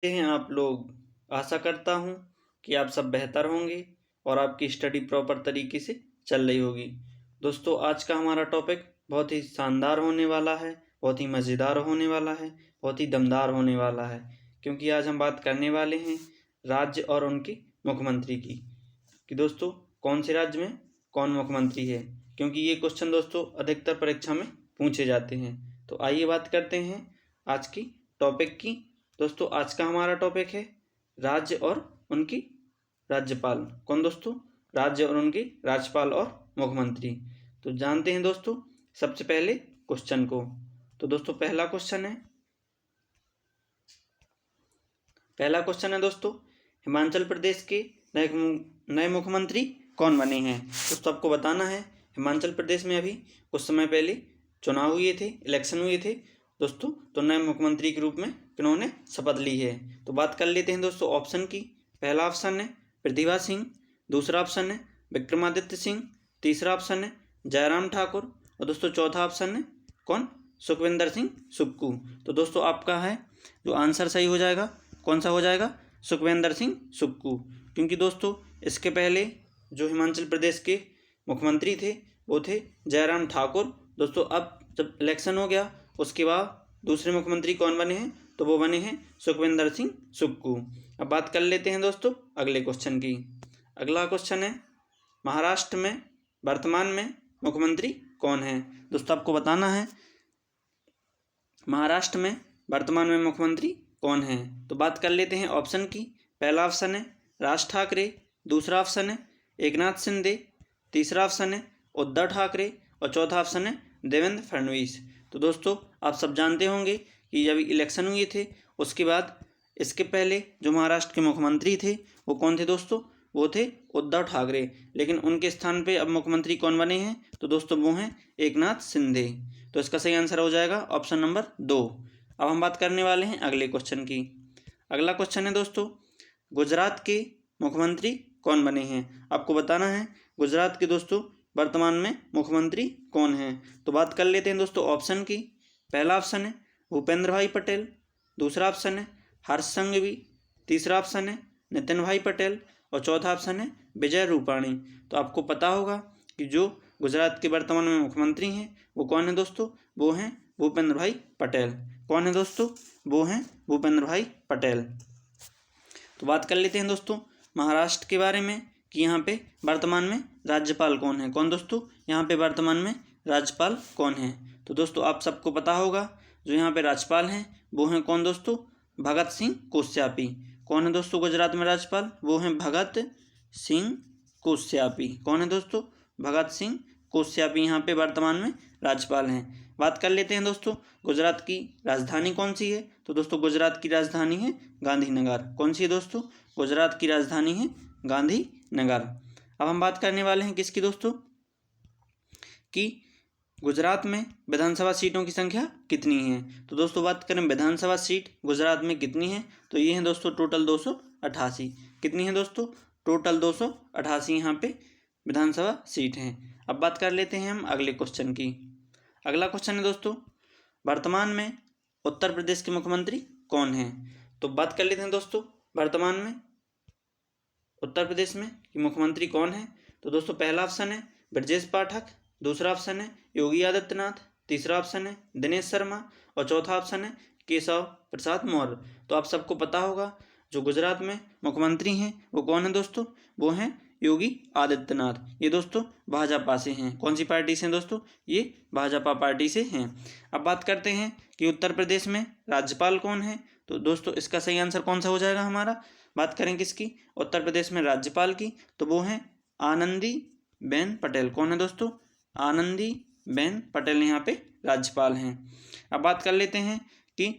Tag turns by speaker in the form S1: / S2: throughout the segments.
S1: हैं आप लोग। आशा करता हूँ कि आप सब बेहतर होंगे और आपकी स्टडी प्रॉपर तरीके से चल रही होगी। दोस्तों, आज का हमारा टॉपिक बहुत ही शानदार होने वाला है, बहुत ही मज़ेदार होने वाला है, बहुत ही दमदार होने वाला है, क्योंकि आज हम बात करने वाले हैं राज्य और उनके मुख्यमंत्री की। कि दोस्तों, कौन से राज्य में कौन मुख्यमंत्री है, क्योंकि ये क्वेश्चन दोस्तों अधिकतर परीक्षा में पूछे जाते हैं। तो आइए बात करते हैं आज की टॉपिक की। दोस्तों, आज का हमारा टॉपिक है राज्य और उनकी राज्यपाल। कौन दोस्तों? राज्य और उनके राज्यपाल और मुख्यमंत्री। तो जानते हैं दोस्तों सबसे पहले क्वेश्चन को। तो दोस्तों पहला क्वेश्चन है दोस्तों, हिमाचल प्रदेश के नए मुख्यमंत्री कौन बने हैं? दोस्तों आपको बताना है हिमाचल प्रदेश में अभी कुछ समय पहले चुनाव हुए थे, इलेक्शन हुए थे दोस्तों। तो नए मुख्यमंत्री के रूप में किन्होंने शपथ ली है? तो बात कर लेते हैं दोस्तों ऑप्शन की। पहला ऑप्शन है प्रतिभा सिंह, दूसरा ऑप्शन है विक्रमादित्य सिंह, तीसरा ऑप्शन है जयराम ठाकुर और दोस्तों चौथा ऑप्शन है कौन? सुखविंदर सिंह सुक्खू। तो दोस्तों आपका है जो आंसर सही हो जाएगा, कौन सा हो जाएगा? सुखविंदर सिंह सुक्खू। क्योंकि दोस्तों इसके पहले जो हिमाचल प्रदेश के मुख्यमंत्री थे वो थे जयराम ठाकुर। दोस्तों अब जब इलेक्शन हो गया उसके बाद दूसरे मुख्यमंत्री कौन बने हैं? तो वो बने हैं सुखविंदर सिंह सुक्खू। अब बात कर लेते हैं दोस्तों अगले क्वेश्चन की। अगला क्वेश्चन है महाराष्ट्र में वर्तमान में मुख्यमंत्री कौन है? दोस्तों आपको बताना है महाराष्ट्र में वर्तमान में मुख्यमंत्री कौन है? तो बात कर लेते हैं ऑप्शन की। पहला ऑप्शन है राज ठाकरे, दूसरा ऑप्शन है एकनाथ शिंदे, तीसरा ऑप्शन है उद्धव ठाकरे और चौथा ऑप्शन है देवेंद्र फडणवीस। तो दोस्तों आप सब जानते होंगे कि जब इलेक्शन हुए थे उसके बाद इसके पहले जो महाराष्ट्र के मुख्यमंत्री थे वो कौन थे दोस्तों? वो थे उद्धव ठाकरे। लेकिन उनके स्थान पे अब मुख्यमंत्री कौन बने हैं? तो दोस्तों वो हैं एकनाथ शिंदे। तो इसका सही आंसर हो जाएगा ऑप्शन नंबर 2। अब हम बात करने वाले हैं अगले क्वेश्चन की। अगला क्वेश्चन है दोस्तों गुजरात के मुख्यमंत्री कौन बने हैं? आपको बताना है गुजरात के दोस्तों वर्तमान में मुख्यमंत्री कौन है? तो बात कर लेते हैं दोस्तों ऑप्शन की। पहला ऑप्शन है भूपेंद्र भाई पटेल, दूसरा ऑप्शन है हर्ष संघवी, तीसरा ऑप्शन है नितिन भाई पटेल और चौथा ऑप्शन है विजय रूपाणी। तो आपको पता होगा कि जो गुजरात के वर्तमान में मुख्यमंत्री हैं वो कौन है दोस्तों? वो हैं भूपेंद्र भाई पटेल। कौन है दोस्तों? वो हैं भूपेंद्र भाई पटेल। तो बात कर लेते हैं दोस्तों महाराष्ट्र के बारे में कि यहाँ पे वर्तमान में राज्यपाल कौन है। कौन दोस्तों? यहाँ पे वर्तमान में राज्यपाल कौन है? तो दोस्तों आप सबको पता होगा जो यहाँ पे राज्यपाल हैं वो हैं कौन दोस्तों? भगत सिंह कोश्यापी। कौन है दोस्तों गुजरात में राज्यपाल? वो हैं भगत सिंह कोश्यापी। कौन है दोस्तों? भगत सिंह कोश्यापी यहाँ पे वर्तमान में राज्यपाल हैं। बात कर लेते हैं दोस्तों गुजरात की राजधानी कौन सी है? तो दोस्तों गुजरात की राजधानी है गांधीनगर। कौन सी है दोस्तों? गुजरात की राजधानी है गांधीनगर। अब हम बात करने वाले हैं किसकी दोस्तों? कि गुजरात में विधानसभा सीटों की संख्या कितनी है? तो दोस्तों बात करें विधानसभा सीट गुजरात में कितनी है तो ये है दोस्तों टोटल 288। कितनी है दोस्तों? टोटल 288 यहाँ पे विधानसभा सीट हैं। अब बात कर लेते हैं हम अगले क्वेश्चन की। अगला क्वेश्चन है दोस्तों वर्तमान में उत्तर प्रदेश के मुख्यमंत्री कौन हैं? तो बात कर लेते हैं दोस्तों वर्तमान में उत्तर प्रदेश में कि मुख्यमंत्री कौन है। तो दोस्तों पहला ऑप्शन है ब्रजेश पाठक, दूसरा ऑप्शन है योगी आदित्यनाथ, तीसरा ऑप्शन है दिनेश शर्मा और चौथा ऑप्शन है केशव प्रसाद मौर्य। तो आप सबको पता होगा जो गुजरात में मुख्यमंत्री हैं वो कौन है दोस्तों? वो हैं योगी आदित्यनाथ। ये दोस्तों भाजपा से हैं। कौन सी पार्टी से हैं दोस्तों? ये भाजपा पार्टी से हैं। अब बात करते हैं कि उत्तर प्रदेश में राज्यपाल कौन है। तो दोस्तों इसका सही आंसर कौन सा हो जाएगा हमारा? बात करें किसकी? उत्तर प्रदेश में राज्यपाल की, तो वो हैं आनंदी बेन पटेल। कौन है दोस्तों? आनंदी बेन पटेल यहाँ पे राज्यपाल हैं। अब बात कर लेते हैं कि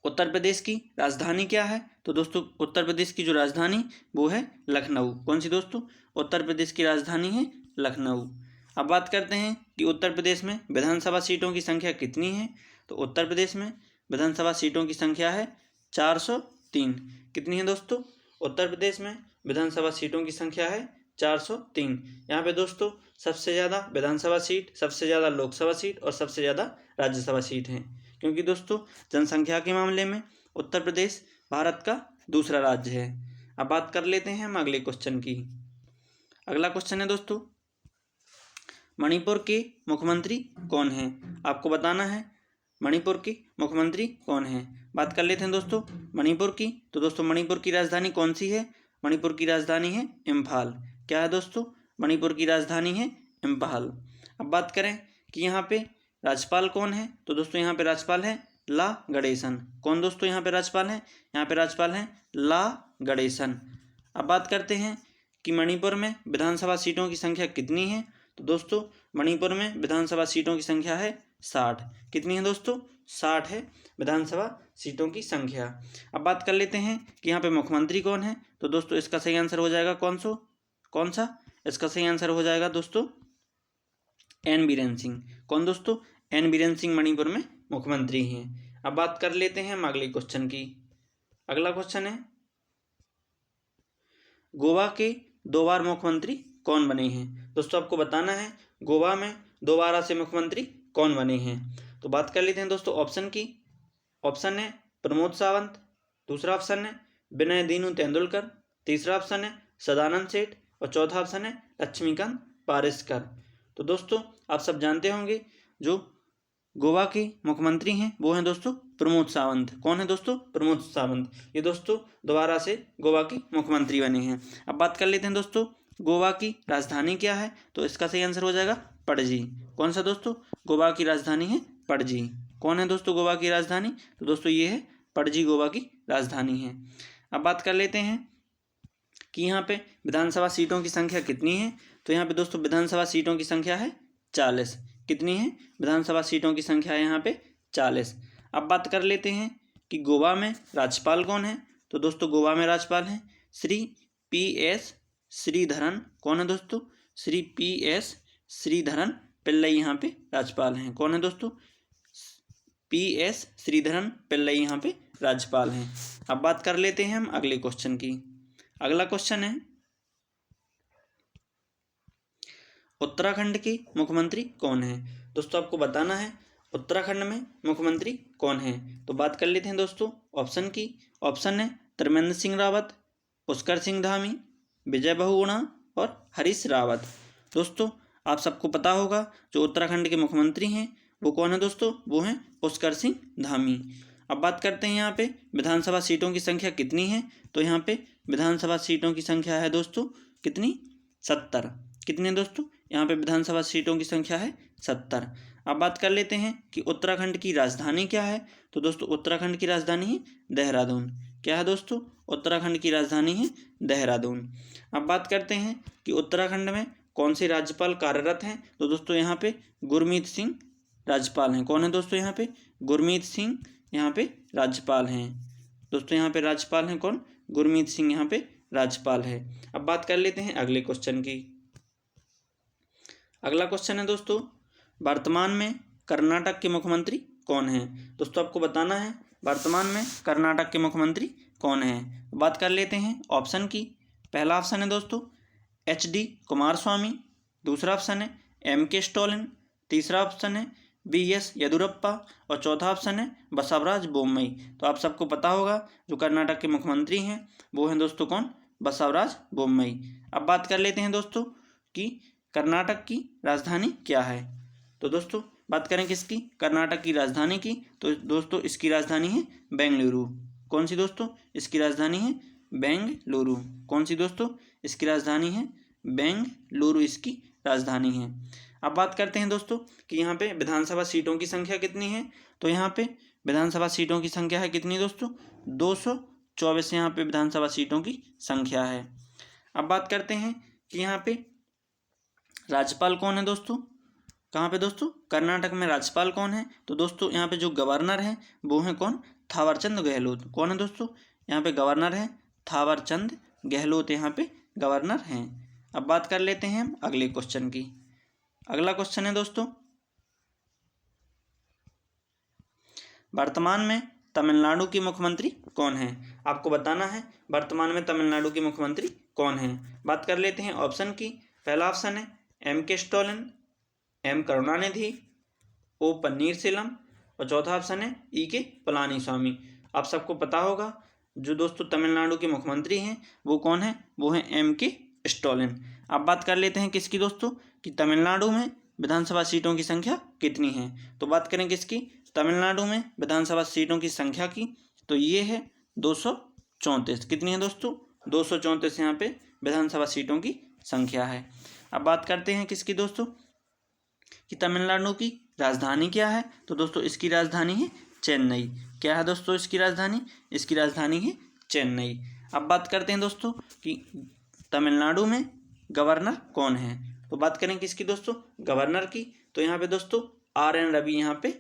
S1: उत्तर प्रदेश की राजधानी क्या है। तो दोस्तों उत्तर प्रदेश की जो राजधानी वो है लखनऊ। कौन सी दोस्तों? उत्तर प्रदेश की राजधानी है लखनऊ। अब बात करते हैं कि उत्तर प्रदेश में विधानसभा सीटों की संख्या कितनी है। तो उत्तर प्रदेश में विधानसभा सीटों की संख्या है 403। कितनी है दोस्तों? उत्तर प्रदेश में विधानसभा सीटों की संख्या है 403। यहाँ पे दोस्तों सबसे ज़्यादा विधानसभा सीट, सबसे ज़्यादा लोकसभा सीट और सबसे ज़्यादा राज्यसभा सीट हैं। क्योंकि दोस्तों जनसंख्या के मामले में उत्तर प्रदेश भारत का दूसरा राज्य है। अब बात कर लेते हैं हम अगले क्वेश्चन की। अगला क्वेश्चन है दोस्तों, मणिपुर के मुख्यमंत्री कौन हैं? आपको बताना है मणिपुर के मुख्यमंत्री कौन हैं। बात कर लेते हैं दोस्तों मणिपुर की। तो दोस्तों मणिपुर की राजधानी कौन सी है? मणिपुर की राजधानी है इम्फाल। क्या है दोस्तों? मणिपुर की राजधानी है इम्फाल। अब बात करें कि यहाँ पे राज्यपाल कौन है, तो दोस्तों यहाँ पे राज्यपाल है ला गणेशन। कौन दोस्तों यहाँ पे राज्यपाल है? यहाँ पे राज्यपाल है ला गणेशन। अब बात करते हैं कि मणिपुर में विधानसभा सीटों की संख्या कितनी है। तो दोस्तों मणिपुर में विधानसभा सीटों की संख्या है 60। कितनी है दोस्तों? 60 है विधानसभा सीटों की संख्या। अब बात कर लेते हैं कि यहाँ पे मुख्यमंत्री कौन है। तो दोस्तों इसका सही आंसर हो जाएगा कौन सा? इसका सही आंसर हो जाएगा दोस्तों एन बीरेन सिंह। कौन दोस्तों? एन बीरेन सिंह मणिपुर में मुख्यमंत्री हैं। अब बात कर लेते हैं हम अगले क्वेश्चन की। अगला क्वेश्चन है, गोवा के 2 बार मुख्यमंत्री कौन बने हैं? दोस्तों आपको बताना है गोवा में दोबारा से मुख्यमंत्री कौन बने हैं। तो बात कर लेते हैं दोस्तों ऑप्शन की। ऑप्शन है प्रमोद सावंत, दूसरा ऑप्शन है विनय दीनू तेंदुलकर, तीसरा ऑप्शन है सदानंद सेठ और चौथा ऑप्शन है लक्ष्मीकांत पारिस्कर। तो दोस्तों आप सब जानते होंगे जो गोवा के मुख्यमंत्री हैं वो हैं दोस्तों प्रमोद सावंत। कौन है दोस्तों? प्रमोद सावंत। ये दोस्तों दोबारा से गोवा के मुख्यमंत्री बने हैं। अब बात कर लेते हैं दोस्तों गोवा की राजधानी क्या है। तो इसका सही आंसर हो जाएगा पणजी। कौन सा दोस्तों? गोवा की राजधानी है पणजी। कौन है दोस्तों गोवा की राजधानी? तो दोस्तों ये है पणजी गोवा की राजधानी है। अब बात कर लेते हैं कि यहाँ पे विधानसभा सीटों की संख्या कितनी है। तो यहाँ पे दोस्तों विधानसभा सीटों की संख्या है 40। कितनी है? विधानसभा सीटों की संख्या है यहाँ पे 40। अब बात कर लेते हैं कि गोवा में राज्यपाल कौन है। तो दोस्तों गोवा में राज्यपाल हैं श्री PS श्रीधरन। कौन है दोस्तों? श्री PS श्रीधरन पिल्लई यहाँ पे राज्यपाल हैं। कौन है दोस्तों? PS श्रीधरन पिल्लई यहाँ पे राज्यपाल हैं। अब बात कर लेते हैं हम अगले क्वेश्चन की। अगला क्वेश्चन है, उत्तराखंड के मुख्यमंत्री कौन है? दोस्तों आपको बताना है उत्तराखंड में मुख्यमंत्री कौन है। तो बात कर लेते हैं दोस्तों ऑप्शन की। ऑप्शन है त्रिवेंद्र सिंह रावत, पुष्कर सिंह धामी, विजय बहुगुणा और हरीश रावत। दोस्तों आप सबको पता होगा जो उत्तराखंड के मुख्यमंत्री हैं वो कौन है दोस्तों? वो हैं पुष्कर सिंह धामी। अब बात करते हैं यहाँ पे विधानसभा सीटों की संख्या कितनी है। तो यहाँ पे विधानसभा सीटों की संख्या है दोस्तों कितनी? 70। कितनी दोस्तों? यहाँ पे विधानसभा सीटों की संख्या है 70। अब बात कर लेते हैं कि उत्तराखंड की राजधानी क्या है। तो दोस्तों उत्तराखंड की राजधानी है देहरादून। क्या है दोस्तों? उत्तराखंड की राजधानी है देहरादून। अब बात करते हैं कि उत्तराखंड में कौन से राज्यपाल कार्यरत हैं। तो दोस्तों यहाँ पे गुरमीत सिंह राज्यपाल हैं। कौन है दोस्तों? यहाँ पे गुरमीत सिंह यहाँ पे राज्यपाल हैं। दोस्तों यहाँ पे राज्यपाल हैं कौन? गुरमीत सिंह यहाँ पे राज्यपाल है। अब बात कर लेते हैं अगले क्वेश्चन की। अगला क्वेश्चन है दोस्तों, वर्तमान में कर्नाटक के मुख्यमंत्री कौन हैं? दोस्तों आपको बताना है वर्तमान में कर्नाटक के मुख्यमंत्री कौन हैं। बात कर लेते हैं ऑप्शन की। पहला ऑप्शन है दोस्तों HD कुमारस्वामी, दूसरा ऑप्शन है MK स्टालिन, तीसरा ऑप्शन है BS येदियुरप्पा और चौथा ऑप्शन है बसवराज बोम्मई। तो आप सबको पता होगा जो कर्नाटक के मुख्यमंत्री हैं वो हैं दोस्तों कौन? बसवराज बोम्मई। अब बात कर लेते हैं दोस्तों कि कर्नाटक की राजधानी क्या है। तो दोस्तों बात करें किसकी? कर्नाटक की राजधानी की। तो दोस्तों इसकी राजधानी है बेंगलुरु। कौन सी दोस्तों? इसकी राजधानी है बेंगलुरु। कौन सी दोस्तों? इसकी राजधानी है बेंगलुरु, इसकी राजधानी है। अब बात करते हैं दोस्तों कि यहाँ पे विधानसभा सीटों की संख्या कितनी है। तो यहाँ पे विधानसभा सीटों की संख्या है कितनी दोस्तों? 224 यहाँ पे विधानसभा सीटों की संख्या है। अब बात करते हैं कि यहाँ पे राज्यपाल कौन है दोस्तों? कहाँ पे दोस्तों? कर्नाटक में राज्यपाल कौन है? तो दोस्तों यहाँ पे जो गवर्नर है वो है कौन? थावरचंद गहलोत। कौन है दोस्तों? यहाँ पे गवर्नर है थावरचंद गहलोत, यहाँ पे गवर्नर हैं। अब बात कर लेते हैं हम अगले क्वेश्चन की। अगला क्वेश्चन है दोस्तों, वर्तमान में तमिलनाडु के मुख्यमंत्री कौन है? आपको बताना है वर्तमान में तमिलनाडु के मुख्यमंत्री कौन है। बात कर लेते हैं ऑप्शन की। पहला ऑप्शन है MK Stalin, M Karunanidhi, O Panneerselvam और चौथा ऑप्शन है EK पलानीस्वामी। आप सबको पता होगा जो दोस्तों तमिलनाडु के मुख्यमंत्री हैं वो कौन है, वो हैं M.K. स्टालिन। अब बात कर लेते हैं किसकी दोस्तों, कि तमिलनाडु में विधानसभा सीटों की संख्या कितनी है। तो बात करें किसकी, तमिलनाडु में विधानसभा सीटों की संख्या की, तो ये है 234। कितनी है दोस्तों, 234 यहाँ पे विधानसभा सीटों की संख्या है। अब बात करते हैं किसकी दोस्तों, कि तमिलनाडु की राजधानी क्या है। तो दोस्तों इसकी राजधानी है चेन्नई। क्या है दोस्तों इसकी राजधानी, इसकी राजधानी है चेन्नई। अब बात करते हैं दोस्तों कि तमिलनाडु में गवर्नर कौन है। तो बात करें किसकी दोस्तों, गवर्नर की। तो यहाँ पे दोस्तों R.N. रवि यहाँ पे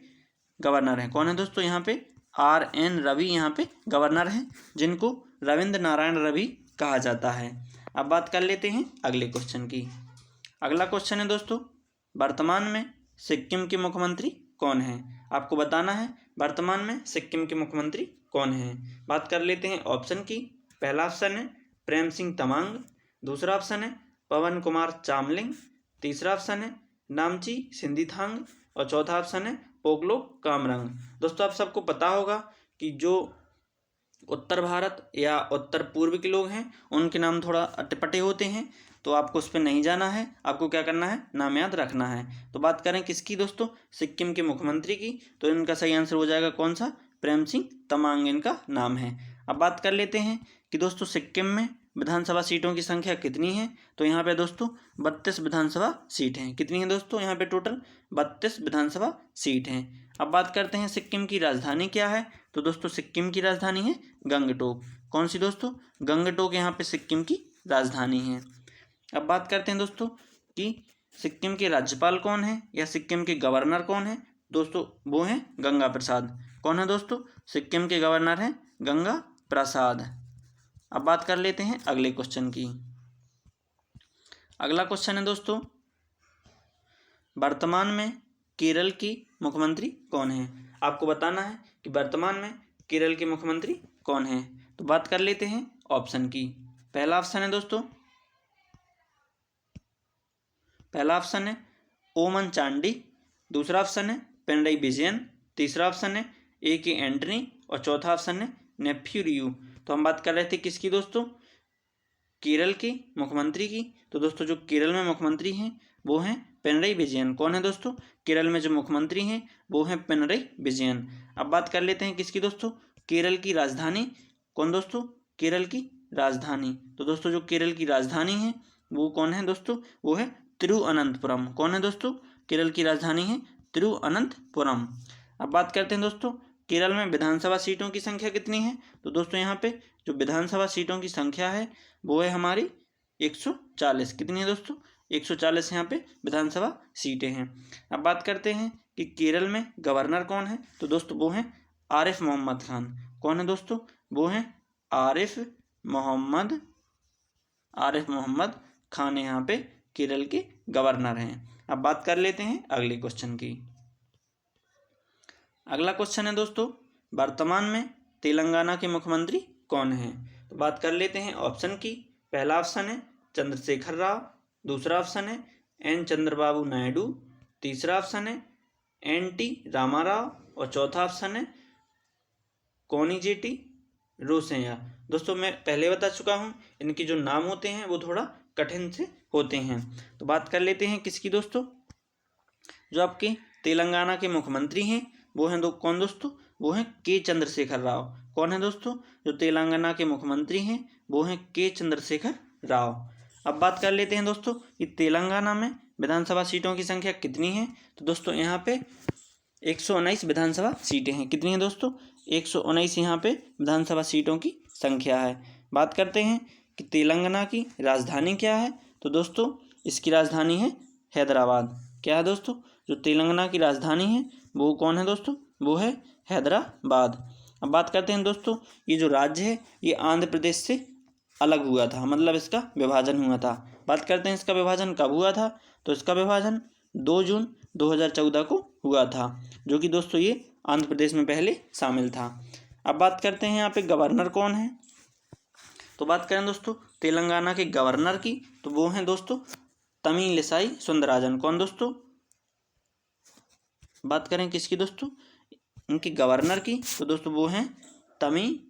S1: गवर्नर हैं। कौन है दोस्तों, यहाँ पे R.N. रवि यहाँ पे गवर्नर हैं, जिनको रविंद्र नारायण रवि कहा जाता है। अब बात कर लेते हैं अगले क्वेश्चन की। अगला क्वेश्चन है दोस्तों, वर्तमान में सिक्किम के मुख्यमंत्री कौन है। आपको बताना है वर्तमान में सिक्किम के मुख्यमंत्री कौन है। बात कर लेते हैं ऑप्शन की। पहला ऑप्शन है प्रेम सिंह तमांग, दूसरा ऑप्शन है पवन कुमार चामलिंग, तीसरा ऑप्शन है नामची सिंधिथांग और चौथा ऑप्शन है पोगलो कामरंग। दोस्तों आप सबको पता होगा कि जो उत्तर भारत या उत्तर पूर्व के लोग हैं उनके नाम थोड़ा अटपटे होते हैं, तो आपको उस पर नहीं जाना है, आपको क्या करना है, नाम याद रखना है। तो बात करें किसकी दोस्तों, सिक्किम के मुख्यमंत्री की। तो इनका सही आंसर हो जाएगा कौन सा, प्रेम सिंह तमांग इनका नाम है। अब बात कर लेते हैं कि दोस्तों सिक्किम में विधानसभा सीटों की संख्या कितनी है। तो यहाँ पे दोस्तों 32 विधानसभा सीट हैं। कितनी है दोस्तों, यहाँ पे टोटल 32 विधानसभा सीट हैं। अब बात करते हैं सिक्किम की राजधानी क्या है। तो दोस्तों सिक्किम की राजधानी है गंगटोक। कौन सी दोस्तों, गंगटोक यहाँ पे सिक्किम की राजधानी है। अब बात करते हैं दोस्तों कि सिक्किम के राज्यपाल कौन है या सिक्किम के गवर्नर कौन है। दोस्तों वो हैं गंगा प्रसाद। कौन है दोस्तों, सिक्किम के गवर्नर हैं गंगा प्रसाद। अब बात कर लेते हैं अगले क्वेश्चन की। अगला क्वेश्चन है दोस्तों, वर्तमान में केरल की मुख्यमंत्री कौन है। आपको बताना है कि वर्तमान में केरल के मुख्यमंत्री कौन है। तो बात कर लेते हैं ऑप्शन की। पहला ऑप्शन है दोस्तों, पहला ऑप्शन है ओमन चांडी, दूसरा ऑप्शन है पिनरई विजयन, तीसरा ऑप्शन है A.K. एंटनी और चौथा ऑप्शन है नेफ्यू रियू। तो हम बात कर रहे थे किसकी दोस्तों, केरल के मुख्यमंत्री की। तो दोस्तों जो केरल में मुख्यमंत्री हैं वो हैं पिनरई विजयन। कौन है दोस्तों, केरल में जो मुख्यमंत्री हैं वो हैं पिनरई विजयन। अब बात कर लेते हैं किसकी दोस्तों, केरल की राजधानी। कौन दोस्तों, केरल की राजधानी। तो दोस्तों जो केरल की राजधानी है वो कौन है दोस्तों, वो है तिरुअनंतपुरम। कौन है दोस्तों, केरल की राजधानी है तिरुअनंतपुरम। अब बात करते हैं दोस्तों केरल में विधानसभा सीटों की संख्या कितनी है। तो दोस्तों यहाँ पे जो विधानसभा सीटों की संख्या है वो है हमारी 140। कितनी है दोस्तों, 140 यहाँ पे विधानसभा सीटें हैं। अब बात करते हैं कि केरल में गवर्नर कौन है। तो दोस्तों वो हैं आरिफ मोहम्मद खान। कौन है दोस्तों, वो हैं आरिफ मोहम्मद खान यहाँ पे केरल के गवर्नर हैं। अब बात कर लेते हैं अगले क्वेश्चन की। अगला क्वेश्चन है दोस्तों, वर्तमान में तेलंगाना के मुख्यमंत्री कौन हैं। तो बात कर लेते हैं ऑप्शन की। पहला ऑप्शन है चंद्रशेखर राव, दूसरा ऑप्शन है N. चंद्रबाबू नायडू, तीसरा ऑप्शन है N.T. रामाराव और चौथा ऑप्शन है कोनिजेटी रोसैया। दोस्तों मैं पहले बता चुका हूँ इनके जो नाम होते हैं वो थोड़ा कठिन से होते हैं। तो बात कर लेते हैं किसकी दोस्तों, जो आपके तेलंगाना के मुख्यमंत्री हैं वो हैं कौन दोस्तों, वो हैं K. चंद्रशेखर राव। कौन है दोस्तों, जो तेलंगाना के मुख्यमंत्री हैं वो हैं K. चंद्रशेखर राव। अब बात कर लेते हैं दोस्तों कि तेलंगाना में विधानसभा सीटों की संख्या कितनी है। तो दोस्तों यहाँ पे 119 विधानसभा सीटें हैं। कितनी है दोस्तों, 119 यहाँ पे विधानसभा सीटों की संख्या है। बात करते हैं कि तेलंगाना की राजधानी क्या है। तो दोस्तों इसकी राजधानी है हैदराबाद। क्या है दोस्तों, जो तेलंगाना की राजधानी है वो कौन है दोस्तों, वो है हैदराबाद। अब बात करते हैं दोस्तों, ये जो राज्य है ये आंध्र प्रदेश से अलग हुआ था, मतलब इसका विभाजन हुआ था। बात करते हैं इसका विभाजन कब हुआ था। तो इसका विभाजन 2 जून 2014 को हुआ था, जो कि दोस्तों ये आंध्र प्रदेश में पहले शामिल था। अब बात करते हैं यहाँ पे गवर्नर कौन है। तो बात करें दोस्तों तेलंगाना के गवर्नर की, तो वो हैं दोस्तों तमिलिसाई सुंदरराजन। कौन दोस्तों, बात करें किसकी दोस्तों, इनके गवर्नर की। तो दोस्तों वो हैं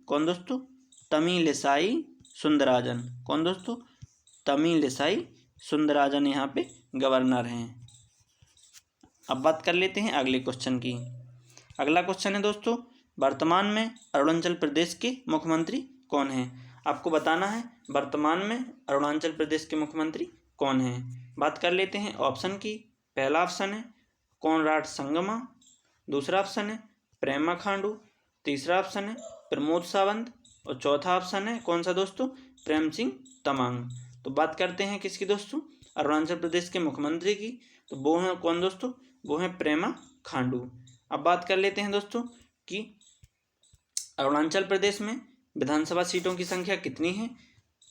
S1: कौन दोस्तों, तमिलिसाई सुंदराजन। कौन दोस्तों? तमिलिसाई सुंदराजन यहाँ पे गवर्नर हैं। अब बात कर लेते हैं अगले क्वेश्चन की। अगला क्वेश्चन है दोस्तों, वर्तमान में अरुणाचल प्रदेश के मुख्यमंत्री कौन हैं? आपको बताना है वर्तमान में अरुणाचल प्रदेश के मुख्यमंत्री कौन हैं। बात कर लेते हैं ऑप्शन की। पहला ऑप्शन है कोनराड संगमा, दूसरा ऑप्शन है प्रेमा खांडू, तीसरा ऑप्शन है प्रमोद सावंत और चौथा ऑप्शन है कौन सा दोस्तों? प्रेम सिंह तमांग। तो बात करते हैं किसकी दोस्तों? अरुणाचल प्रदेश के मुख्यमंत्री की। तो वो हैं कौन दोस्तों? वो हैं प्रेमा खांडू। अब बात कर लेते हैं दोस्तों कि अरुणाचल प्रदेश में विधानसभा सीटों की संख्या कितनी है।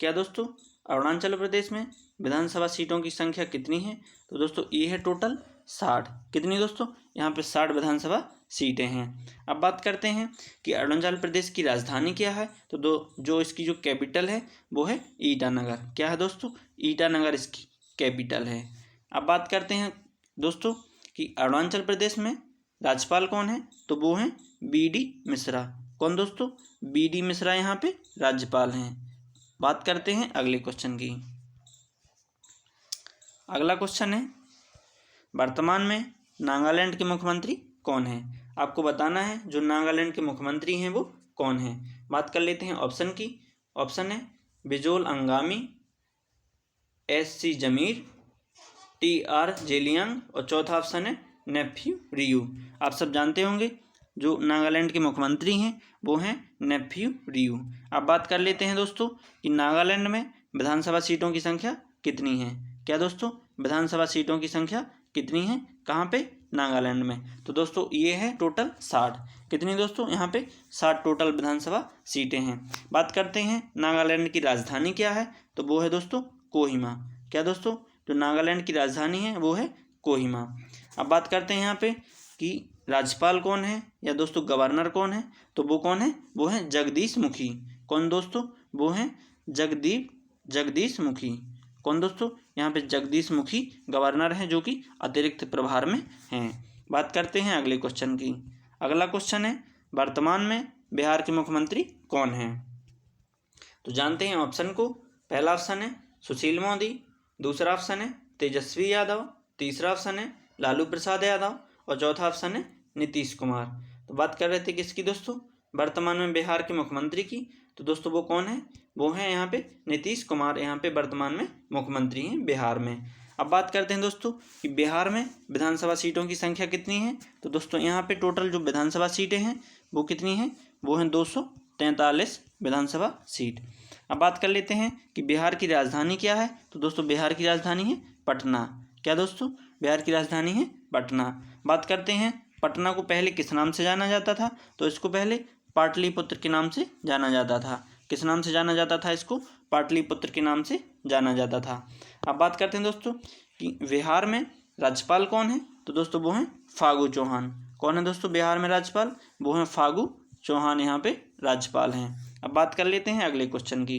S1: क्या दोस्तों? अरुणाचल प्रदेश में विधानसभा सीटों की संख्या कितनी है? तो दोस्तों ये है टोटल 60। कितनी दोस्तों? यहाँ पे 60 विधानसभा सीटें हैं। अब बात करते हैं कि अरुणाचल प्रदेश की राजधानी क्या है। तो जो इसकी जो कैपिटल है वो है ईटानगर। क्या है दोस्तों? ईटानगर इसकी कैपिटल है। अब बात करते हैं दोस्तों कि अरुणाचल प्रदेश में राज्यपाल कौन है। तो वो हैं BD मिश्रा। कौन दोस्तों? BD मिश्रा यहाँ पे राज्यपाल हैं। बात करते हैं अगले क्वेश्चन की। अगला क्वेश्चन है वर्तमान में नागालैंड के मुख्यमंत्री कौन है। आपको बताना है जो नागालैंड के मुख्यमंत्री हैं वो कौन है। बात कर लेते हैं ऑप्शन की। ऑप्शन है बिजोल अंगामी, SC जमीर, TR जेलियांग और चौथा ऑप्शन है नेफ्यू रियू। आप सब जानते होंगे जो नागालैंड के मुख्यमंत्री हैं वो हैं नेफ्यू रियू। अब बात कर लेते हैं दोस्तों कि नागालैंड में विधानसभा सीटों की संख्या कितनी है। क्या दोस्तों? विधानसभा सीटों की संख्या कितनी है? कहाँ पे? नागालैंड में। तो दोस्तों ये है टोटल 60। कितनी दोस्तों? यहाँ पे 60 टोटल विधानसभा सीटें हैं। बात करते हैं नागालैंड की राजधानी क्या है। तो वो है दोस्तों कोहिमा। क्या दोस्तों? जो नागालैंड की राजधानी है वो है कोहिमा। अब बात करते हैं यहाँ पे कि राज्यपाल कौन है या दोस्तों गवर्नर कौन है। तो वो कौन है? वो है जगदीश मुखी। कौन दोस्तों? वो हैं जगदीश मुखी। कौन दोस्तों? यहाँ पे जगदीश मुखी गवर्नर हैं जो कि अतिरिक्त प्रभार में हैं। बात करते हैं अगले क्वेश्चन की। अगला क्वेश्चन है वर्तमान में बिहार के मुख्यमंत्री कौन हैं। तो जानते हैं ऑप्शन को। पहला ऑप्शन है सुशील मोदी, दूसरा ऑप्शन है तेजस्वी यादव, तीसरा ऑप्शन है लालू प्रसाद यादव और चौथा ऑप्शन है नीतीश कुमार। तो बात कर रहे थे किसकी दोस्तों? वर्तमान में बिहार के मुख्यमंत्री की। तो दोस्तों वो कौन है? वो हैं यहाँ पे नीतीश कुमार। यहाँ पे वर्तमान में मुख्यमंत्री हैं बिहार में। अब बात करते हैं दोस्तों कि बिहार में विधानसभा सीटों की संख्या कितनी है। तो दोस्तों यहाँ पे टोटल जो विधानसभा सीटें हैं वो कितनी हैं? वो हैं 243 विधानसभा सीट। अब बात कर लेते हैं कि बिहार की राजधानी क्या है। तो दोस्तों बिहार की राजधानी है पटना। क्या दोस्तों? बिहार की राजधानी है पटना। बात करते हैं पटना को पहले किस नाम से जाना जाता था। तो इसको पहले पाटलिपुत्र के नाम से जाना जाता था। किस नाम से जाना जाता था इसको? पाटलिपुत्र के नाम से जाना जाता था। अब बात करते हैं दोस्तों कि बिहार में राज्यपाल कौन है। तो दोस्तों वो हैं फागू चौहान। कौन है दोस्तों बिहार में राज्यपाल? वो हैं फागू चौहान यहाँ पे राज्यपाल हैं। अब बात कर लेते हैं अगले क्वेश्चन की।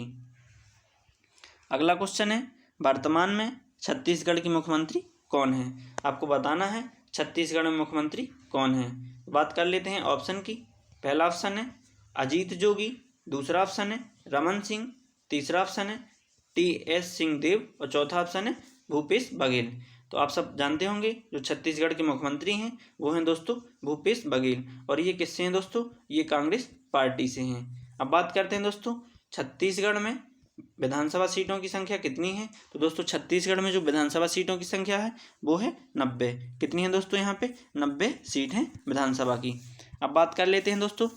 S1: अगला क्वेश्चन है वर्तमान में छत्तीसगढ़ के मुख्यमंत्री कौन है। आपको बताना है छत्तीसगढ़ में मुख्यमंत्री कौन है। बात कर लेते हैं ऑप्शन की। पहला ऑप्शन है अजीत जोगी, दूसरा ऑप्शन है रमन सिंह, तीसरा ऑप्शन है TS सिंहदेव और चौथा ऑप्शन है भूपेश बघेल। तो आप सब जानते होंगे जो छत्तीसगढ़ के मुख्यमंत्री हैं वो हैं दोस्तों भूपेश बघेल। और ये किससे हैं दोस्तों? ये कांग्रेस पार्टी से हैं। अब बात करते हैं दोस्तों छत्तीसगढ़ में विधानसभा सीटों की संख्या कितनी है। तो दोस्तों छत्तीसगढ़ में जो विधानसभा सीटों की संख्या है वो है 90। कितनी है दोस्तों? यहाँ पे 90 सीट हैं विधानसभा की। अब बात कर लेते हैं दोस्तों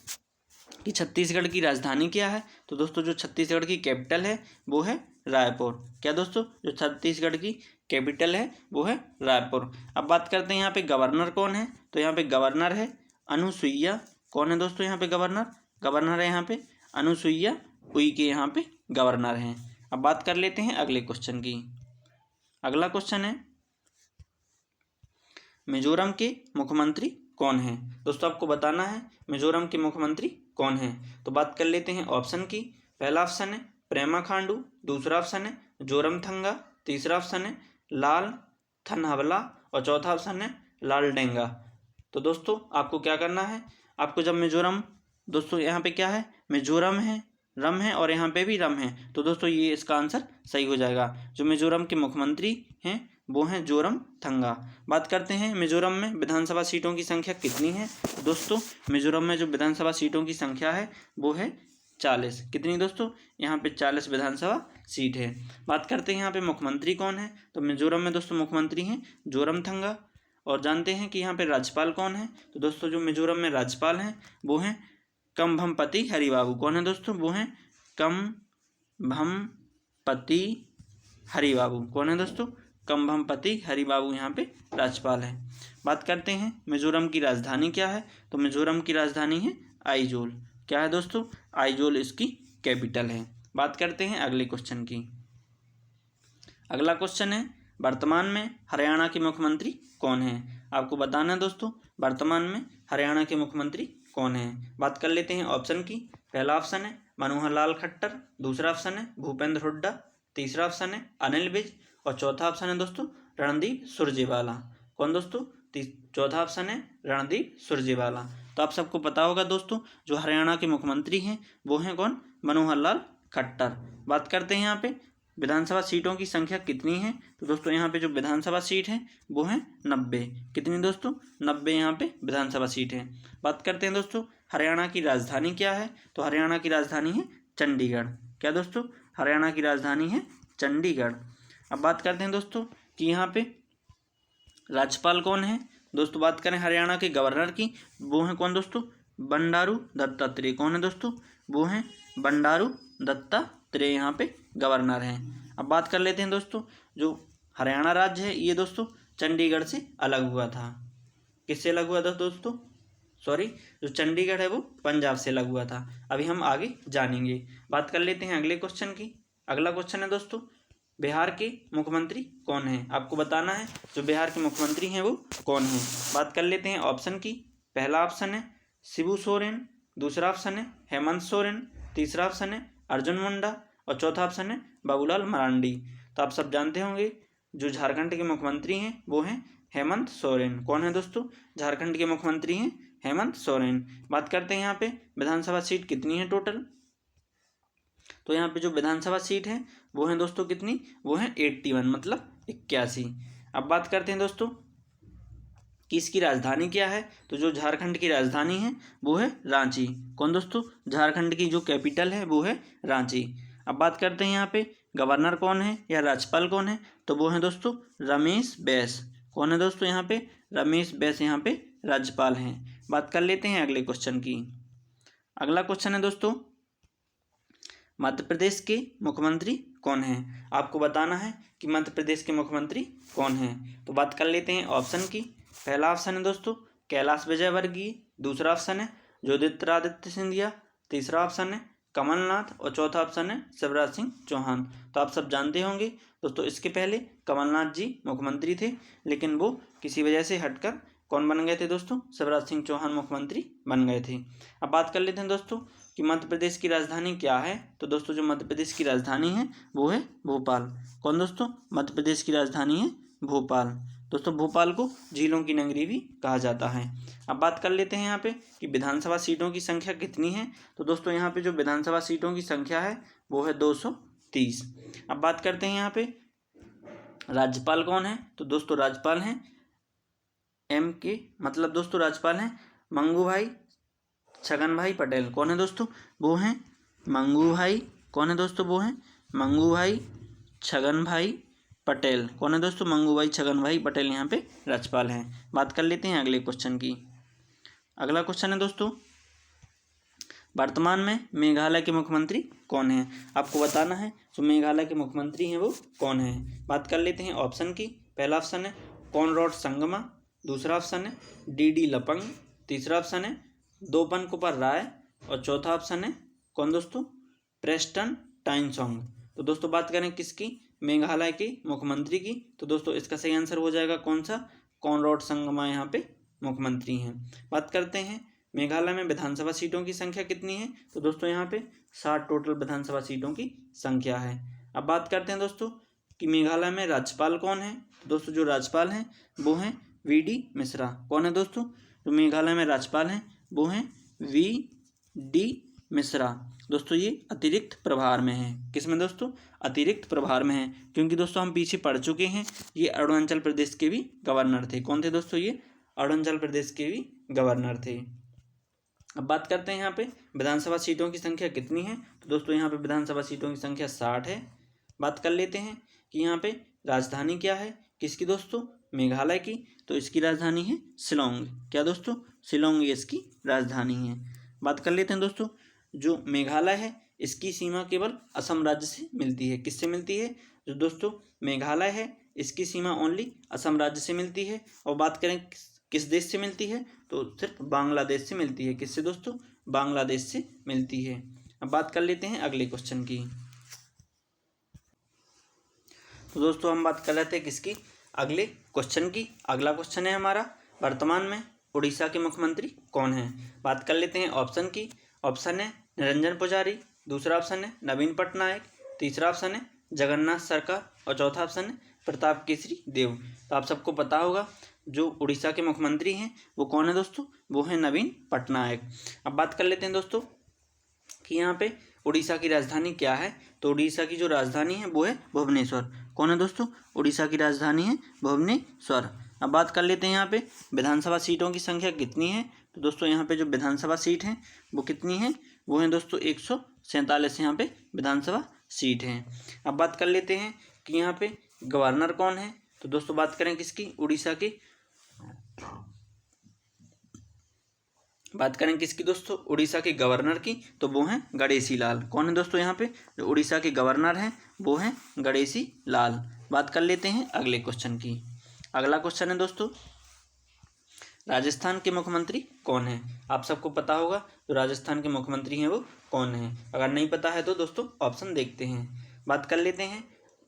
S1: कि छत्तीसगढ़ की राजधानी क्या है। तो दोस्तों जो छत्तीसगढ़ की कैपिटल है वो है रायपुर। क्या दोस्तों? जो छत्तीसगढ़ की कैपिटल है वो है रायपुर। अब बात करते हैं यहाँ पे गवर्नर कौन है। तो यहाँ पे गवर्नर है अनुसुईया। कौन है दोस्तों यहाँ पे गवर्नर? गवर्नर है यहाँ पे अनुसुईया उइके यहाँ पे गवर्नर हैं। अब बात कर लेते हैं अगले क्वेश्चन की। अगला क्वेश्चन है मिजोरम के मुख्यमंत्री कौन हैं। दोस्तों आपको बताना है मिजोरम के मुख्यमंत्री कौन हैं। तो बात कर लेते हैं ऑप्शन की। पहला ऑप्शन है प्रेमा खांडू, दूसरा ऑप्शन है जोरमथंगा, तीसरा ऑप्शन है लाल थनहवला और चौथा ऑप्शन है लालडेंगा। तो दोस्तों आपको क्या करना है, आपको जब मिजोरम, दोस्तों यहाँ पे क्या है मिजोरम है, रम है और यहाँ पे भी रम है, तो दोस्तों ये इसका आंसर सही हो जाएगा। जो मिजोरम के मुख्यमंत्री हैं वो हैं जोरमथंगा। बात करते हैं मिजोरम में विधानसभा सीटों की संख्या कितनी है। दोस्तों मिजोरम में जो विधानसभा सीटों की संख्या है वो है 40। कितनी दोस्तों, यहाँ पे 40 विधानसभा सीट है। बात करते हैं यहाँ पे मुख्यमंत्री कौन है, तो मिजोरम में दोस्तों मुख्यमंत्री हैं जोरमथंगा। और जानते हैं कि यहाँ पे राज्यपाल कौन है, तो दोस्तों जो मिजोरम में राज्यपाल हैं वो हैं कमभमपति हरिबाबू। कौन है दोस्तों, वो हैं कमभमपति हरिबाबू। कौन है दोस्तों, कमभमपति हरिबाबू यहाँ पे राज्यपाल है। बात करते हैं मिजोरम की राजधानी क्या है, तो मिजोरम की राजधानी है आइजोल। क्या है दोस्तों, आइजोल इसकी कैपिटल है। बात करते हैं अगले क्वेश्चन की। अगला क्वेश्चन है वर्तमान में हरियाणा के मुख्यमंत्री कौन है। आपको बताना है दोस्तों वर्तमान में हरियाणा के मुख्यमंत्री कौन है। बात कर लेते हैं ऑप्शन की। पहला ऑप्शन है मनोहर लाल खट्टर, दूसरा ऑप्शन है भूपेंद्र हुड्डा, तीसरा ऑप्शन है अनिल विज और चौथा ऑप्शन है दोस्तों रणदीप सुरजेवाला। कौन दोस्तों, चौथा ऑप्शन है रणदीप सुरजेवाला। तो आप सबको पता होगा दोस्तों जो हरियाणा के मुख्यमंत्री हैं वो हैं कौन, मनोहर लाल खट्टर। बात करते हैं यहाँ पे विधानसभा सीटों की संख्या कितनी है, तो दोस्तों यहाँ पे जो विधानसभा सीट है वो है 90। कितनी दोस्तों, 90 यहाँ पे विधानसभा सीट है। बात करते हैं दोस्तों हरियाणा की राजधानी क्या है, तो हरियाणा की राजधानी है चंडीगढ़। क्या दोस्तों, हरियाणा की राजधानी है चंडीगढ़। अब बात करते हैं दोस्तों कि यहाँ पे राज्यपाल कौन है। दोस्तों बात करें हरियाणा के गवर्नर की, वो हैं कौन दोस्तों, बंडारू दत्तात्रेय। कौन है दोस्तों, वो हैं बंडारू दत्तात्रेय यहाँ पे गवर्नर हैं। अब बात कर लेते हैं दोस्तों जो हरियाणा राज्य है ये दोस्तों चंडीगढ़ से अलग हुआ था। किससे अलग हुआ था दोस्तों, सॉरी, जो चंडीगढ़ है वो पंजाब से अलग हुआ था। अभी हम आगे जानेंगे। बात कर लेते हैं अगले क्वेश्चन की। अगला क्वेश्चन है दोस्तों बिहार के मुख्यमंत्री कौन है। आपको बताना है जो बिहार के मुख्यमंत्री हैं वो कौन है। बात कर लेते हैं ऑप्शन की। पहला ऑप्शन है शिबू सोरेन, दूसरा ऑप्शन है हेमंत सोरेन, तीसरा ऑप्शन है अर्जुन मुंडा और चौथा ऑप्शन है बाबूलाल मरांडी। तो आप सब जानते होंगे जो झारखंड के मुख्यमंत्री हैं वो हैं हेमंत सोरेन। कौन है दोस्तों, झारखंड के मुख्यमंत्री हैं हेमंत सोरेन। बात करते हैं यहाँ पे विधानसभा सीट कितनी है टोटल, तो यहाँ पे जो विधानसभा सीट है वो है दोस्तों कितनी, वो है 81 मतलब 81। अब बात करते हैं दोस्तों कि इसकी राजधानी क्या है, तो जो झारखंड की राजधानी है वो है रांची। कौन दोस्तों, झारखंड की जो कैपिटल है वो है रांची। अब बात करते हैं यहाँ पे गवर्नर कौन है या राज्यपाल कौन है, तो वो है दोस्तों रमेश बैस। कौन है दोस्तों, यहाँ पे रमेश बैस यहाँ पे राज्यपाल हैं। बात कर लेते हैं अगले क्वेश्चन की। अगला क्वेश्चन है दोस्तों मध्य प्रदेश के मुख्यमंत्री कौन हैं। आपको बताना है कि मध्य प्रदेश के मुख्यमंत्री कौन हैं। तो बात कर लेते हैं ऑप्शन की। पहला ऑप्शन है दोस्तों कैलाश विजयवर्गीय, दूसरा ऑप्शन है ज्योतिरादित्य सिंधिया, तीसरा ऑप्शन है कमलनाथ और चौथा ऑप्शन है शिवराज सिंह चौहान। तो आप सब जानते होंगे दोस्तों इसके पहले कमलनाथ जी मुख्यमंत्री थे, लेकिन वो किसी वजह से हटकर कौन बन गए थे दोस्तों, शिवराज सिंह चौहान मुख्यमंत्री बन गए थे। अब बात कर लेते हैं दोस्तों कि मध्य प्रदेश की राजधानी क्या है, तो दोस्तों जो मध्य प्रदेश की राजधानी है वो है भोपाल। कौन दोस्तों, मध्य प्रदेश की राजधानी है भोपाल। दोस्तों भोपाल को झीलों की नगरी भी कहा जाता है। अब बात कर लेते हैं यहाँ पे कि विधानसभा सीटों की संख्या कितनी है, तो दोस्तों यहाँ पे जो विधानसभा सीटों की संख्या है वो है 230। अब बात करते हैं यहाँ पे राज्यपाल कौन है, तो दोस्तों राज्यपाल हैं MK मतलब दोस्तों राज्यपाल हैं मंगू भाई छगन भाई पटेल। कौन है दोस्तों, वो हैं मंगू भाई, कौन है दोस्तों, वो हैं मंगू भाई छगन भाई पटेल। कौन है दोस्तों, मंगू भाई छगन भाई पटेल यहाँ पे राज्यपाल हैं। बात कर लेते हैं अगले क्वेश्चन की। अगला क्वेश्चन है दोस्तों वर्तमान में मेघालय के मुख्यमंत्री कौन हैं। आपको बताना है जो मेघालय के मुख्यमंत्री हैं वो कौन हैं। बात कर लेते हैं ऑप्शन की। पहला ऑप्शन है कॉनरॉड संगमा, दूसरा ऑप्शन है DD लपंग, तीसरा ऑप्शन है दोपन कुपर राय और चौथा ऑप्शन है कौन दोस्तों, प्रेस्टन टाइनसोंग। तो दोस्तों बात करें किसकी, मेघालय के मुख्यमंत्री की, तो दोस्तों इसका सही आंसर हो जाएगा कौन सा, कॉनरॉड संगमा यहाँ पे मुख्यमंत्री हैं। बात करते हैं मेघालय में विधानसभा सीटों की संख्या कितनी है, तो दोस्तों यहाँ पे 60 टोटल विधानसभा सीटों की संख्या है। अब बात करते हैं दोस्तों कि मेघालय में राज्यपाल कौन है, तो दोस्तों जो राज्यपाल हैं वो हैं VD मिश्रा। कौन है दोस्तों, जो मेघालय में राज्यपाल हैं वो हैं VD मिश्रा। दोस्तों ये अतिरिक्त प्रभार में है। किसमें दोस्तों? अतिरिक्त प्रभार में है, क्योंकि दोस्तों हम पीछे पढ़ चुके हैं ये अरुणाचल प्रदेश के भी गवर्नर थे। कौन थे दोस्तों? ये अरुणाचल प्रदेश के भी गवर्नर थे। अब बात करते हैं यहाँ पे विधानसभा सीटों की संख्या कितनी है। तो दोस्तों यहाँ पे विधानसभा सीटों की संख्या 60 है। बात कर लेते हैं कि यहाँ पे राजधानी क्या है किसकी दोस्तों? मेघालय की। तो इसकी राजधानी है शिलोंग। क्या दोस्तों? शिलोंग ये इसकी राजधानी है। बात कर लेते हैं दोस्तों, जो मेघालय है इसकी सीमा केवल असम राज्य से मिलती है। किससे मिलती है? जो दोस्तों मेघालय है इसकी सीमा ओनली असम राज्य से मिलती है। और बात करें किस देश से मिलती है, तो सिर्फ बांग्लादेश से मिलती है। किससे दोस्तों? बांग्लादेश से मिलती है। अब बात कर लेते हैं अगले क्वेश्चन की। तो दोस्तों हम बात कर रहे थे किसकी? अगले क्वेश्चन की। अगला क्वेश्चन है हमारा, वर्तमान में उड़ीसा के मुख्यमंत्री कौन है? बात कर लेते हैं ऑप्शन की। ऑप्शन है निरंजन पुजारी, दूसरा ऑप्शन है नवीन पटनायक, तीसरा ऑप्शन है जगन्नाथ सरकार और चौथा ऑप्शन है प्रताप केसरी देव। तो आप सबको पता होगा जो उड़ीसा के मुख्यमंत्री हैं वो कौन है दोस्तों? वो है नवीन पटनायक। अब बात कर लेते हैं दोस्तों कि यहाँ पे उड़ीसा की राजधानी क्या है। तो उड़ीसा की जो राजधानी है वो है भुवनेश्वर। कौन है दोस्तों? उड़ीसा की राजधानी है भुवनेश्वर। अब बात कर लेते हैं यहाँ पे विधानसभा सीटों की संख्या कितनी है। तो दोस्तों यहाँ पे जो विधानसभा सीट है वो कितनी है? वो है दोस्तों 147 यहाँ पे विधानसभा सीट हैं। अब बात कर लेते हैं कि यहाँ पे गवर्नर कौन है। तो दोस्तों बात करें किसकी? उड़ीसा की। बात करें किसकी दोस्तों? उड़ीसा के गवर्नर की। तो वो हैं गणेशी लाल। कौन है दोस्तों? यहाँ पे जो उड़ीसा के गवर्नर हैं वो हैं गणेशी लाल। बात कर लेते हैं अगले क्वेश्चन की। अगला क्वेश्चन है दोस्तों, राजस्थान के मुख्यमंत्री कौन है? आप सबको पता होगा जो राजस्थान के मुख्यमंत्री हैं वो कौन है। अगर नहीं पता है तो दोस्तों ऑप्शन देखते हैं। बात कर लेते हैं।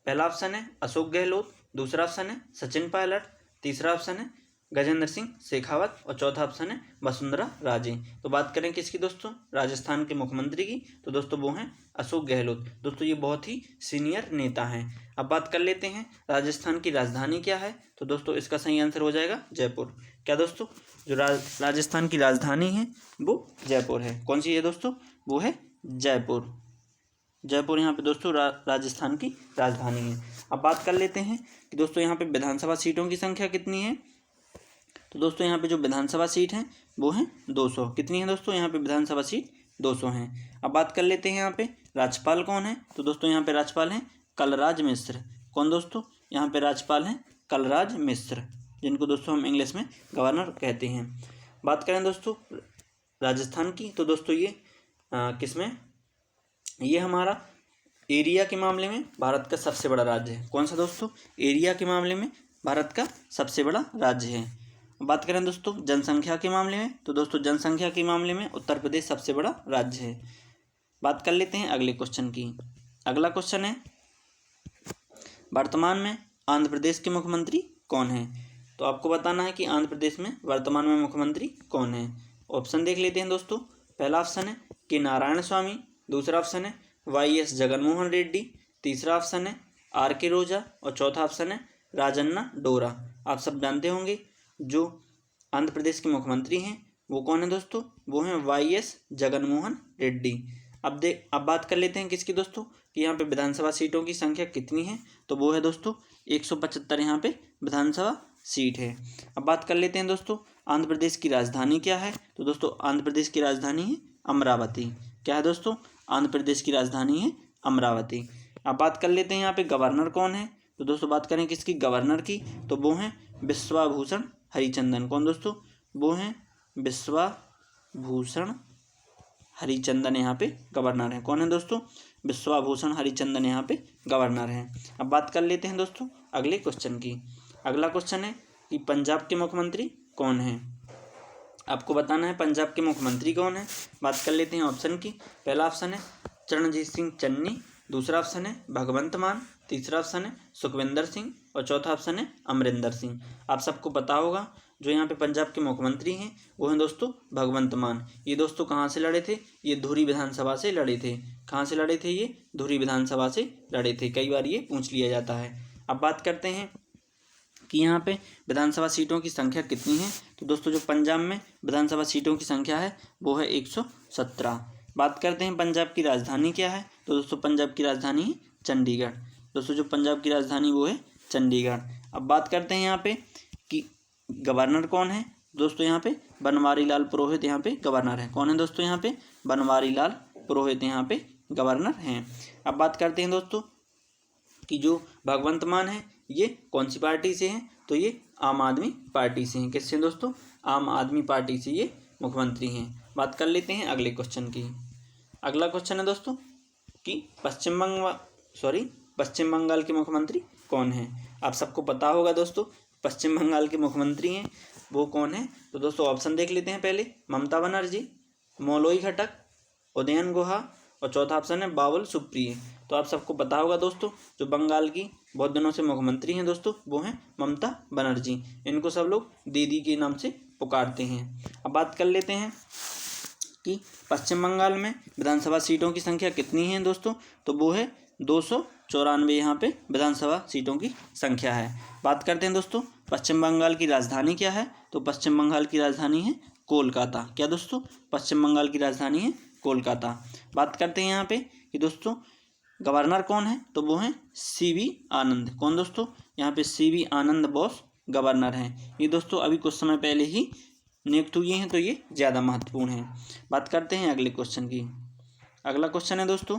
S1: पहला ऑप्शन है अशोक गहलोत, दूसरा ऑप्शन है सचिन पायलट, तीसरा ऑप्शन है गजेंद्र सिंह शेखावत और चौथा ऑप्शन है वसुंधरा राजे। तो बात करें किसकी दोस्तों? राजस्थान के मुख्यमंत्री की। तो दोस्तों वो हैं अशोक गहलोत। दोस्तों ये बहुत ही सीनियर नेता हैं। अब बात कर लेते हैं राजस्थान की राजधानी क्या है। तो दोस्तों इसका सही आंसर हो जाएगा जयपुर। क्या दोस्तों? जो राजस्थान की राजधानी है वो जयपुर है। कौन सी है दोस्तों? वो है जयपुर। जयपुर यहाँ पे दोस्तों राजस्थान की राजधानी है। अब बात कर लेते हैं कि दोस्तों यहाँ पे विधानसभा सीटों की संख्या कितनी है। तो दोस्तों यहाँ पे जो विधानसभा सीट हैं वो हैं 200। कितनी है दोस्तों? यहाँ पे विधानसभा सीट 200 हैं। अब बात कर लेते हैं यहाँ पे राज्यपाल कौन है। तो दोस्तों यहाँ पे राज्यपाल हैं कलराज मिश्र। कौन दोस्तों? यहाँ पे राज्यपाल हैं कलराज मिश्र, जिनको दोस्तों हम इंग्लिश में गवर्नर कहते हैं। बात करें दोस्तों राजस्थान की, तो दोस्तों ये किसमें? ये हमारा एरिया के मामले में भारत का सबसे बड़ा राज्य है। कौन सा दोस्तों? एरिया के मामले में भारत का सबसे बड़ा राज्य है। बात करें दोस्तों जनसंख्या के मामले में, तो दोस्तों जनसंख्या के मामले में उत्तर प्रदेश सबसे बड़ा राज्य है। बात कर लेते हैं अगले क्वेश्चन की। अगला क्वेश्चन है, वर्तमान में आंध्र प्रदेश के मुख्यमंत्री कौन है? तो आपको बताना है कि आंध्र प्रदेश में वर्तमान में मुख्यमंत्री कौन है। ऑप्शन देख लेते हैं दोस्तों। पहला ऑप्शन है के नारायण स्वामी, दूसरा ऑप्शन है वाई.एस. जगनमोहन रेड्डी, तीसरा ऑप्शन है आर.के. रोजा और चौथा ऑप्शन है राजन्ना डोरा। आप सब जानते होंगे जो आंध्र प्रदेश के मुख्यमंत्री हैं वो कौन है दोस्तों? वो हैं वाई.एस. जगनमोहन रेड्डी। अब बात कर लेते हैं किसकी दोस्तों कि यहाँ पे विधानसभा सीटों की संख्या कितनी है। तो वो है दोस्तों 175 यहाँ पे विधानसभा सीट है। अब बात कर लेते हैं दोस्तों आंध्र प्रदेश की राजधानी क्या है। तो दोस्तों आंध्र प्रदेश की राजधानी है अमरावती। क्या है दोस्तों? आंध्र प्रदेश की राजधानी है अमरावती। अब बात कर लेते हैं यहाँ पे गवर्नर कौन है। तो दोस्तों बात करें किसकी गवर्नर की, तो वो हैं विश्वाभूषण हरिचंदन। कौन दोस्तों? वो हैं विश्वाभूषण हरिचंदन यहाँ पे गवर्नर हैं। कौन है दोस्तों? विश्वाभूषण हरिचंदन यहाँ पे गवर्नर हैं। अब बात कर लेते हैं दोस्तों अगले क्वेश्चन की। अगला क्वेश्चन है कि पंजाब के मुख्यमंत्री कौन हैं। आपको बताना है पंजाब के मुख्यमंत्री कौन है। बात कर लेते हैं ऑप्शन की। पहला ऑप्शन है चरणजीत सिंह चन्नी, दूसरा ऑप्शन है भगवंत मान, तीसरा ऑप्शन है सुखविंदर सिंह और चौथा ऑप्शन है अमरिंदर सिंह। आप सबको पता होगा जो यहाँ पे पंजाब के मुख्यमंत्री हैं वो हैं दोस्तों भगवंत मान। ये दोस्तों कहाँ से लड़े थे? ये धुरी विधानसभा से लड़े थे। कहाँ से लड़े थे? ये धुरी विधानसभा से लड़े थे। कई बार ये पूछ लिया जाता है। अब बात करते हैं कि यहाँ पे विधानसभा सीटों की संख्या कितनी है। तो दोस्तों जो पंजाब में विधानसभा सीटों की संख्या है वो है 117। बात करते हैं पंजाब की राजधानी क्या है, तो दोस्तों पंजाब की राजधानी है चंडीगढ़। दोस्तों जो पंजाब की राजधानी वो है चंडीगढ़। अब बात करते हैं यहाँ पे कि गवर्नर कौन है, दोस्तों यहाँ पे बनवारी लाल पुरोहित यहाँ पे गवर्नर है। कौन है दोस्तों यहाँ पे, बनवारी लाल पुरोहित यहाँ पे गवर्नर हैं। अब बात करते हैं दोस्तों कि जो भगवंत मान है ये कौन सी पार्टी से हैं, तो ये आम आदमी पार्टी से हैं। किससे दोस्तों, आम आदमी पार्टी से ये मुख्यमंत्री हैं। बात कर लेते हैं अगले क्वेश्चन की। अगला क्वेश्चन है दोस्तों कि पश्चिम बंगाल के मुख्यमंत्री कौन हैं। आप सबको पता होगा दोस्तों पश्चिम बंगाल के मुख्यमंत्री हैं वो कौन है, तो दोस्तों ऑप्शन देख लेते हैं पहले, ममता बनर्जी, मौलोई खटक, उदयन गुहा और चौथा ऑप्शन है बाबुल सुप्रियो। तो आप सबको पता होगा दोस्तों जो बंगाल की बहुत दिनों से मुख्यमंत्री हैं दोस्तों वो हैं ममता बनर्जी। इनको सब लोग दीदी के नाम से पुकारते हैं। अब बात कर लेते हैं कि पश्चिम बंगाल में विधानसभा सीटों की संख्या कितनी है दोस्तों, तो वो है 294 यहाँ पे विधानसभा सीटों की संख्या है। बात करते हैं दोस्तों पश्चिम बंगाल की राजधानी क्या है, तो पश्चिम बंगाल की राजधानी है कोलकाता। क्या दोस्तों, पश्चिम बंगाल की राजधानी है कोलकाता। बात करते हैं यहाँ पे कि दोस्तों गवर्नर कौन है, तो वो हैं सीवी आनंद। कौन दोस्तों, यहाँ पे सीवी आनंद बोस गवर्नर हैं। ये दोस्तों अभी कुछ समय पहले ही नियुक्त हुए हैं, तो ये ज़्यादा महत्वपूर्ण है। बात करते हैं अगले क्वेश्चन की। अगला क्वेश्चन है दोस्तों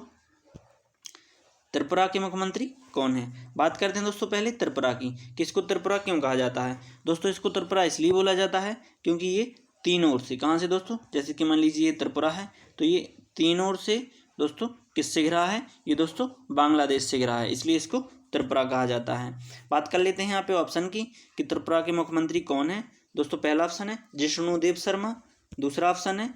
S1: त्रिपुरा के मुख्यमंत्री कौन है। बात करते हैं दोस्तों पहले त्रिपुरा की, किसको त्रिपुरा क्यों कहा जाता है, दोस्तों इसको त्रिपुरा इसलिए बोला जाता है क्योंकि ये तीन ओर से, कहाँ से दोस्तों, जैसे कि मान लीजिए ये त्रिपुरा है तो ये तीन ओर से दोस्तों किससे घिरा है, ये दोस्तों बांग्लादेश से घिरा है, इसलिए इसको त्रिपुरा कहा जाता है। बात कर लेते हैं यहाँ पे ऑप्शन की कि त्रिपुरा के मुख्यमंत्री कौन है, दोस्तों पहला ऑप्शन है जिष्णुदेव शर्मा, दूसरा ऑप्शन है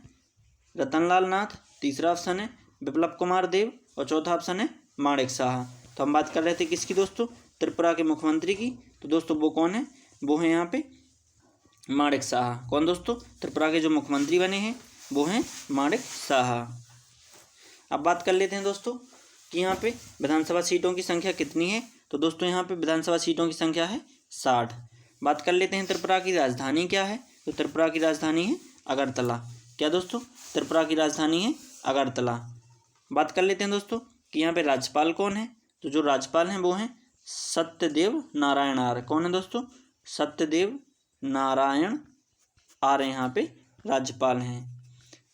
S1: रतनलाल नाथ, तीसरा ऑप्शन है बिप्लब कुमार देव और चौथा ऑप्शन है माणिक शाह। तो हम बात कर रहे थे किसकी दोस्तों, त्रिपुरा के मुख्यमंत्री की, तो दोस्तों वो कौन है, वो है यहाँ पे माणिक शाह। कौन दोस्तों, त्रिपुरा के जो मुख्यमंत्री बने हैं वो हैं माणिक शाह। अब बात कर लेते हैं दोस्तों कि यहाँ पे विधानसभा सीटों की संख्या कितनी है, तो दोस्तों यहाँ पे विधानसभा सीटों की संख्या है 60। बात कर लेते हैं त्रिपुरा की राजधानी क्या है, तो त्रिपुरा की राजधानी है अगरतला। क्या दोस्तों, त्रिपुरा की राजधानी है अगरतला। बात कर लेते हैं दोस्तों कि यहाँ पे राज्यपाल कौन है, तो जो राज्यपाल हैं वो हैं सत्यदेव नारायण आर्य। कौन है दोस्तों, सत्यदेव नारायण आर्य यहाँ पे राज्यपाल हैं।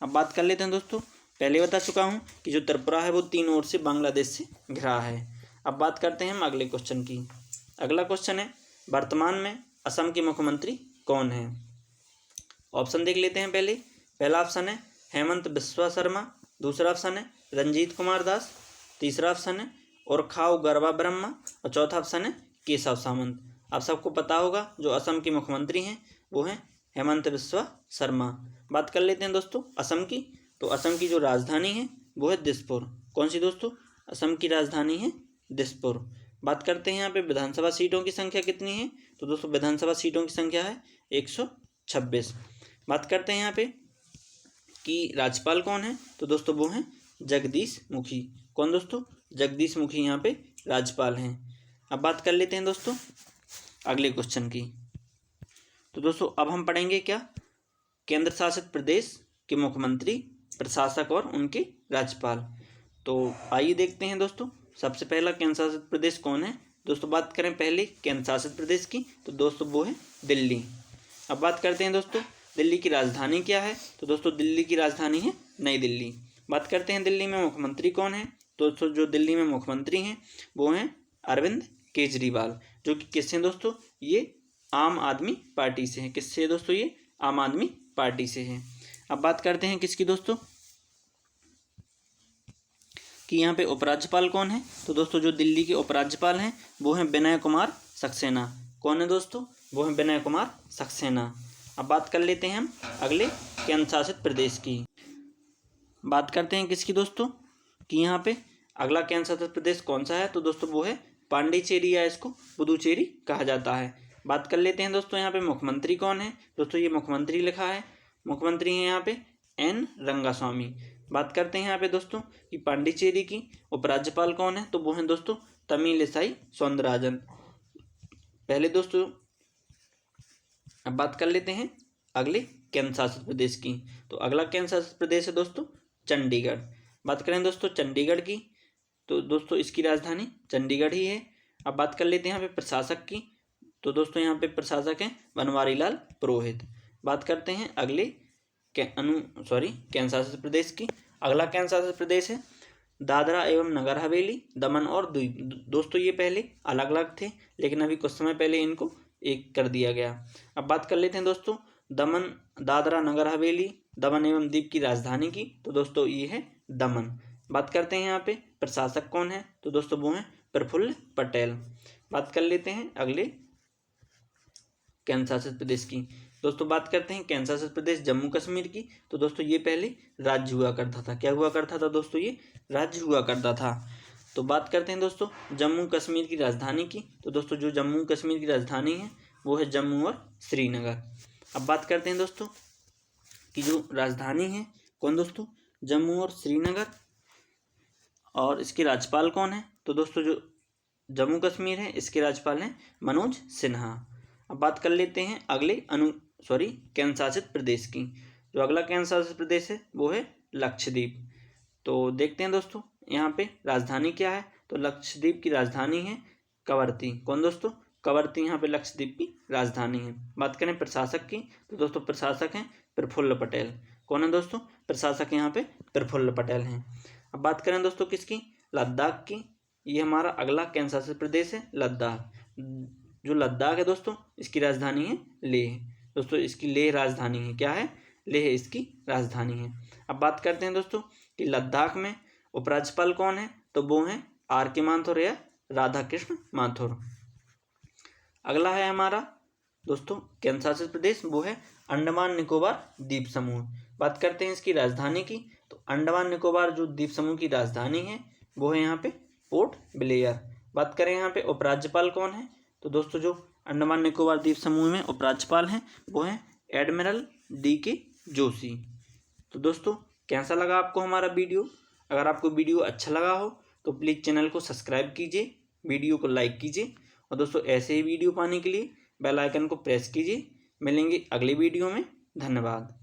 S1: अब बात कर लेते हैं दोस्तों, पहले बता चुका हूँ कि जो त्रिपुरा है वो तीन ओर से बांग्लादेश से घिरा है। अब बात करते हैं हम अगले क्वेश्चन की। अगला क्वेश्चन है वर्तमान में असम के मुख्यमंत्री कौन है। ऑप्शन देख लेते हैं पहले। पहला ऑप्शन है हेमंत बिस्वा शर्मा, दूसरा ऑप्शन है रंजीत कुमार दास, तीसरा ऑप्शन है उरखाव गरबा ब्रह्मा और चौथा ऑप्शन है केशव सामंत। आप सबको पता होगा जो असम के मुख्यमंत्री हैं वो हैं हेमंत बिस्वा शर्मा। बात कर लेते हैं दोस्तों असम की, तो असम की जो राजधानी है वो है दिसपुर। कौन सी दोस्तों, असम की राजधानी है दिसपुर। बात करते हैं यहाँ पे विधानसभा सीटों की संख्या कितनी है, तो दोस्तों विधानसभा सीटों की संख्या है 126। बात करते हैं यहाँ पे कि राज्यपाल कौन है, तो दोस्तों वो हैं जगदीश मुखी। कौन दोस्तों, जगदीश मुखी यहाँ पे राज्यपाल हैं। अब बात कर लेते हैं दोस्तों अगले क्वेश्चन की। तो दोस्तों अब हम पढ़ेंगे क्या, केंद्र शासित प्रदेश के मुख्यमंत्री, प्रशासक और उनके राज्यपाल। तो आइए देखते हैं दोस्तों सबसे पहला केंद्र शासित प्रदेश कौन है। दोस्तों बात करें पहले केंद्र शासित प्रदेश की, तो दोस्तों वो है दिल्ली। अब बात करते हैं दोस्तों दिल्ली की राजधानी क्या है, तो दोस्तों दिल्ली की राजधानी है नई दिल्ली। बात करते हैं दिल्ली में मुख्यमंत्री कौन है, तो दोस्तों जो दिल्ली में मुख्यमंत्री हैं वो हैं अरविंद केजरीवाल, जो कि किससे दोस्तों, ये आम आदमी पार्टी से हैं। किससे दोस्तों, ये आम आदमी पार्टी से हैं। अब बात करते हैं किसकी दोस्तों, कि यहाँ पे उपराज्यपाल कौन है, तो दोस्तों जो दिल्ली के उपराज्यपाल हैं वो हैं विनय कुमार सक्सेना। कौन है दोस्तों, वो हैं विनय कुमार सक्सेना। अब बात कर लेते हैं हम अगले केंद्र शासित प्रदेश की। बात करते हैं किसकी दोस्तों, कि यहाँ पे अगला केंद्र शासित प्रदेश कौन सा है, तो दोस्तों वो है पांडिचेरी या इसको पुदुचेरी कहा जाता है। बात कर लेते हैं दोस्तों यहाँ पे मुख्यमंत्री कौन है, दोस्तों ये मुख्यमंत्री लिखा है, मुख्यमंत्री हैं यहाँ पे एन रंगास्वामी। बात करते हैं यहाँ पे दोस्तों कि पांडिचेरी की उपराज्यपाल कौन है, तो वो हैं दोस्तों तमिलिसाई सौंदरराजन। पहले दोस्तों अब बात कर लेते हैं अगले केंद्र शासित प्रदेश की। तो अगला केंद्र शासित प्रदेश है दोस्तों चंडीगढ़। बात करें दोस्तों चंडीगढ़ की, तो दोस्तों इसकी राजधानी चंडीगढ़ ही है। अब बात कर लेते हैं यहाँ पे प्रशासक की, तो दोस्तों यहाँ पे प्रशासक हैं बनवारी लाल पुरोहित। बात करते हैं अगले केंद्र शासित प्रदेश की। अगला केंद्र शासित प्रदेश है दादरा एवं नगर हवेली, दमन और द्वीप। दोस्तों ये पहले अलग अलग थे, लेकिन अभी कुछ समय पहले इनको एक कर दिया गया। अब बात कर लेते हैं दोस्तों दमन, दादरा नगर हवेली, दमन एवं द्वीप की राजधानी की, तो दोस्तों ये है दमन। बात करते हैं यहाँ पे प्रशासक कौन है, तो दोस्तों वो हैं प्रफुल्ल पटेल। बात कर लेते हैं अगले केंद्र शासित प्रदेश की। दोस्तों बात करते हैं केंद्र शासित प्रदेश जम्मू कश्मीर की, तो दोस्तों ये पहले राज्य हुआ करता था। क्या हुआ करता था दोस्तों, ये राज्य हुआ करता था। तो बात करते हैं दोस्तों जम्मू कश्मीर की राजधानी की, तो दोस्तों जो जम्मू कश्मीर की राजधानी है वो है जम्मू और श्रीनगर। अब बात करते हैं दोस्तों कि जो राजधानी है कौन दोस्तों, जम्मू और श्रीनगर, और इसके राज्यपाल कौन है, तो दोस्तों जो जम्मू कश्मीर है इसके राज्यपाल हैं मनोज सिन्हा। अब बात कर लेते हैं अगले केंद्र शासित प्रदेश की। जो अगला केंद्र शासित प्रदेश है वो है लक्षद्वीप। तो देखते हैं दोस्तों यहाँ पे राजधानी क्या है, तो लक्षद्वीप की राजधानी है कवरत्ती। कौन दोस्तों, कवरत्ती यहाँ पे लक्षद्वीप की राजधानी है। बात करें प्रशासक की, तो दोस्तों प्रशासक हैं प्रफुल्ल पटेल। कौन है दोस्तों, प्रशासक यहाँ पे प्रफुल्ल पटेल हैं। अब बात करें दोस्तों किसकी, लद्दाख की। ये हमारा अगला केंद्र शासित प्रदेश है लद्दाख। जो लद्दाख है दोस्तों इसकी राजधानी है लेह। दोस्तों इसकी लेह राजधानी है, क्या है, लेह इसकी राजधानी है। अब बात करते हैं दोस्तों कि लद्दाख में उपराज्यपाल कौन है, तो वो हैं RK माथुर या राधा कृष्ण माथुर। अगला है हमारा दोस्तों केंद्र शासित प्रदेश, वो है अंडमान निकोबार द्वीप समूह। बात करते हैं इसकी राजधानी की, तो अंडमान निकोबार जो द्वीप समूह की राजधानी है वो है यहाँ पे पोर्ट ब्लेयर। बात करें यहाँ पे उपराज्यपाल कौन है, तो दोस्तों जो अंडमान निकोबार द्वीप समूह में उपराज्यपाल हैं वो हैं एडमिरल DK जोशी। तो दोस्तों कैसा लगा आपको हमारा वीडियो, अगर आपको वीडियो अच्छा लगा हो तो प्लीज़ चैनल को सब्सक्राइब कीजिए, वीडियो को लाइक कीजिए, और दोस्तों ऐसे ही वीडियो पाने के लिए बेल आइकन को प्रेस कीजिए। मिलेंगे अगले वीडियो में, धन्यवाद।